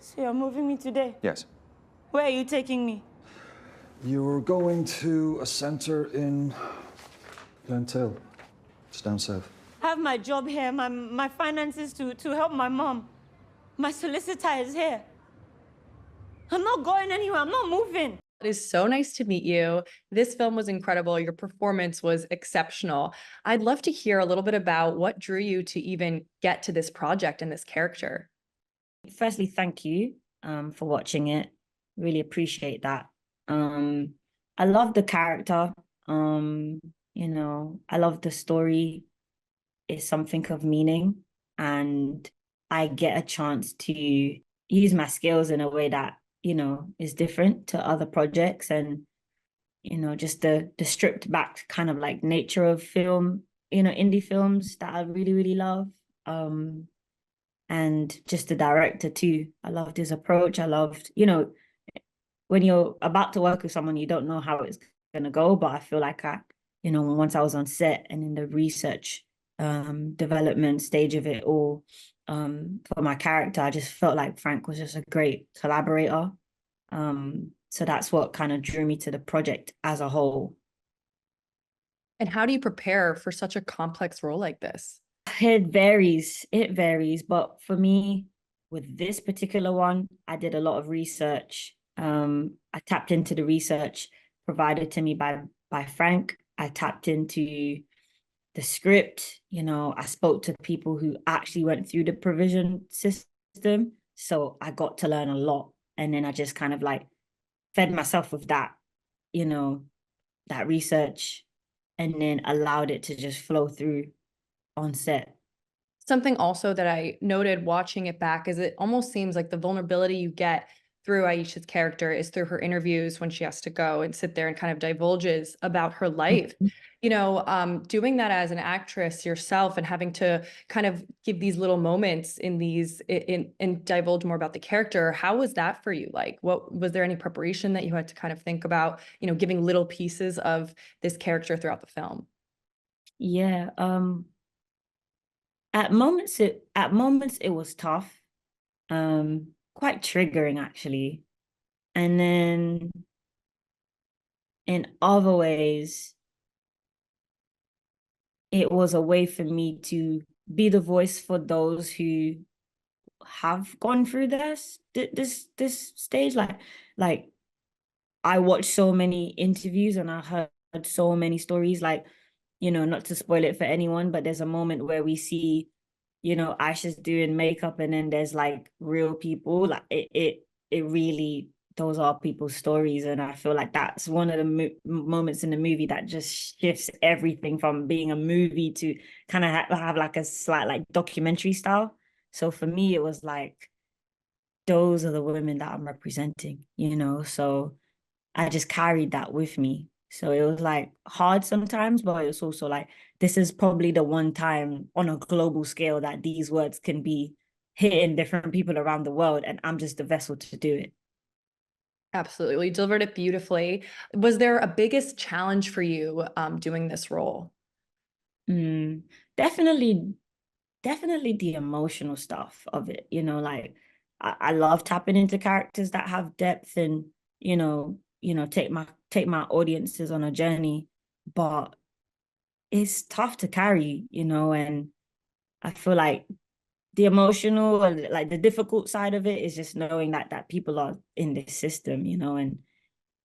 So you're moving me today? Yes. Where are you taking me? You're going to a center in Glentil. It's down south. I have my job here, my finances to help my mom. My solicitor is here. I'm not going anywhere. I'm not moving. It is so nice to meet you. This film was incredible. Your performance was exceptional. I'd love to hear a little bit about what drew you to even get to this project and this character. Firstly, thank you for watching it. Really appreciate that. I love the character. You know, I love the story. It's something of meaning, and I get a chance to use my skills in a way that, you know, is different to other projects. And, you know, just the stripped back kind of like nature of film, you know, indie films that I really, really love. And just the director too. I loved his approach. I loved, you know, when you're about to work with someone, you don't know how it's gonna go, but I feel like you know, once I was on set and in the research development stage of it all, for my character, I just felt like Frank was just a great collaborator. So that's what kind of drew me to the project as a whole. And how do you prepare for such a complex role like this? It varies, but for me, with this particular one, I did a lot of research. I tapped into the research provided to me by Frank. I tapped into the script. You know, I spoke to people who actually went through the provision system, so I got to learn a lot. And then I just kind of like fed myself with that, you know, that research, and then allowed it to just flow through on set. Something also that I noted watching it back is it almost seems like the vulnerability you get through Aisha's character is through her interviews when she has to go and sit there and kind of divulges about her life. You know, doing that as an actress yourself and having to kind of give these little moments in these and divulge more about the character. How was that for you? Like, what was there any preparation that you had to kind of think about, you know, giving little pieces of this character throughout the film? Yeah. At moments it was tough. Quite triggering actually. And then in other ways, it was a way for me to be the voice for those who have gone through this stage. Like I watched so many interviews and I heard so many stories, like, you know, not to spoil it for anyone, but there's a moment where we see, you know, Aisha's doing makeup and then there's like real people. Like it really, those are people's stories. And I feel like that's one of the moments in the movie that just shifts everything from being a movie to kind of have like a slight like documentary style. So for me, it was like, those are the women that I'm representing, you know? So I just carried that with me. So it was like hard sometimes, but it was also like, this is probably the one time on a global scale that these words can be hitting different people around the world. And I'm just the vessel to do it. Absolutely. You delivered it beautifully. Was there a biggest challenge for you doing this role? Definitely the emotional stuff of it. You know, like I love tapping into characters that have depth and, you know, take my audiences on a journey, but it's tough to carry, you know, and I feel like the emotional and like the difficult side of it is just knowing that people are in this system, you know, and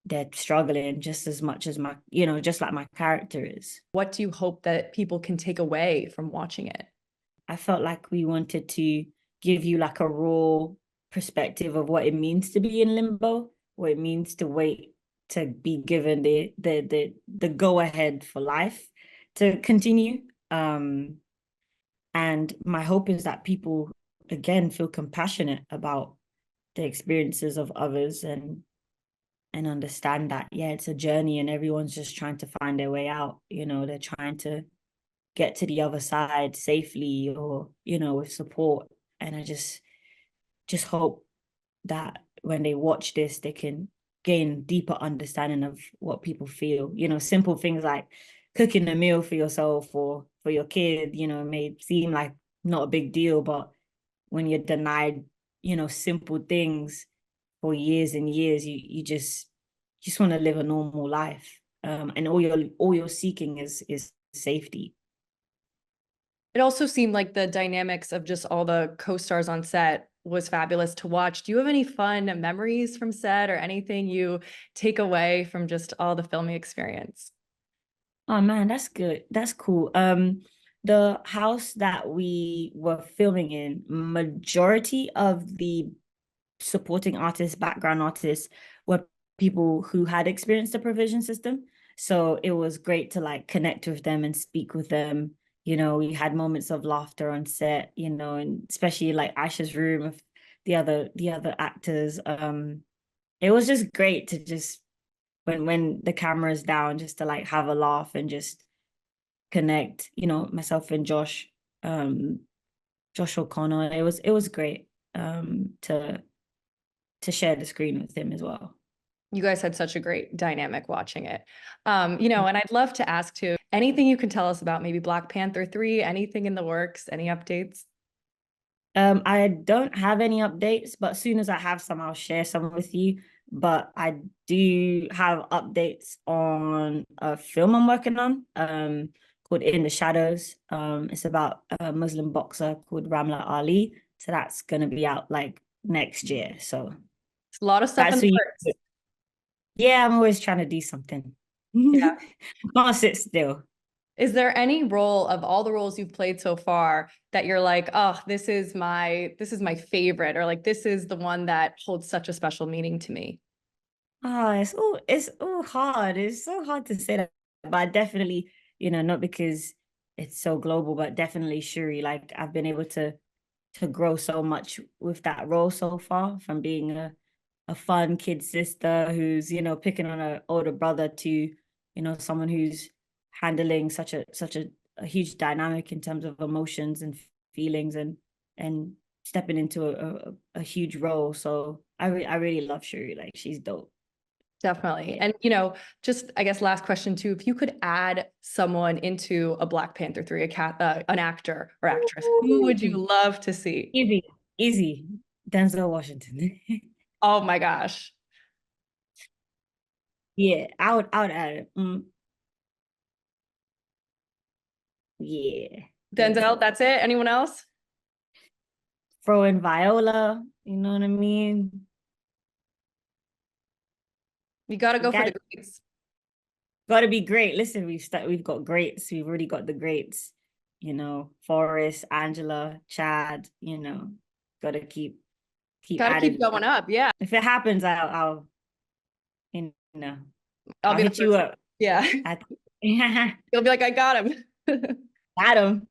they're struggling just as much as my, you know, just like my character is. What do you hope that people can take away from watching it? I felt like we wanted to give you like a raw perspective of what it means to be in limbo, what it means to wait to be given the go ahead for life to continue. And my hope is that people again feel compassionate about the experiences of others and understand that, yeah, it's a journey and everyone's just trying to find their way out. You know, they're trying to get to the other side safely or, you know, with support. And I just hope that when they watch this, they can gain deeper understanding of what people feel. You know, simple things like cooking a meal for yourself or for your kid, you know, may seem like not a big deal, but when you're denied simple things for years and years. You just want to live a normal life. And all you're seeking is safety. It also seemed like the dynamics of just all the co-stars on set was fabulous to watch. Do you have any fun memories from set or anything you take away from just all the filming experience? Oh man, that's good. That's cool. The house that we were filming in, majority of the supporting artists, background artists, were people who had experienced the provision system. So it was great to like connect with them and speak with them. We had moments of laughter on set, and especially like Aisha's room with the other actors. It was just great to just when the camera's down, just to like have a laugh and just connect, myself and Josh O'Connor. It was great to share the screen with him as well. You guys had such a great dynamic watching it. And I'd love to ask too, anything you can tell us about maybe Black Panther 3, anything in the works, any updates? I don't have any updates, but as soon as I have some, I'll share some with you. But I do have updates on a film I'm working on, called In the Shadows. It's about a Muslim boxer called Ramla Ali. So that's gonna be out like next year. So It's a lot of stuff in the works. Yeah, I'm always trying to do something. Yeah. I can't sit still. Is there any role of all the roles you've played so far that you're like, oh, this is my favorite, or like this is the one that holds such a special meaning to me? Oh, it's all hard. It's so hard to say that, but I definitely, not because it's so global, but definitely Shuri. Like I've been able to grow so much with that role so far, from being a fun kid sister who's, picking on her older brother to, someone who's handling such a huge dynamic in terms of emotions and feelings, and stepping into a huge role. So I really love Shuri. Like she's dope. Definitely. And, just, I guess, last question too, if you could add someone into a Black Panther 3, an actor or actress, who would you love to see? Easy. Denzel Washington. Oh my gosh. Yeah, I would add it. Yeah. Denzel, that's it? Anyone else? Throw in Viola, you know what I mean? You got to go for the greats. Got to be great. Listen, we've got greats. We've already got the greats. Forrest, Angela, Chad. Got to keep Got to keep going up. Yeah. If it happens, I'll I'll be hit you up. Yeah. You'll be like, I got him. Got him.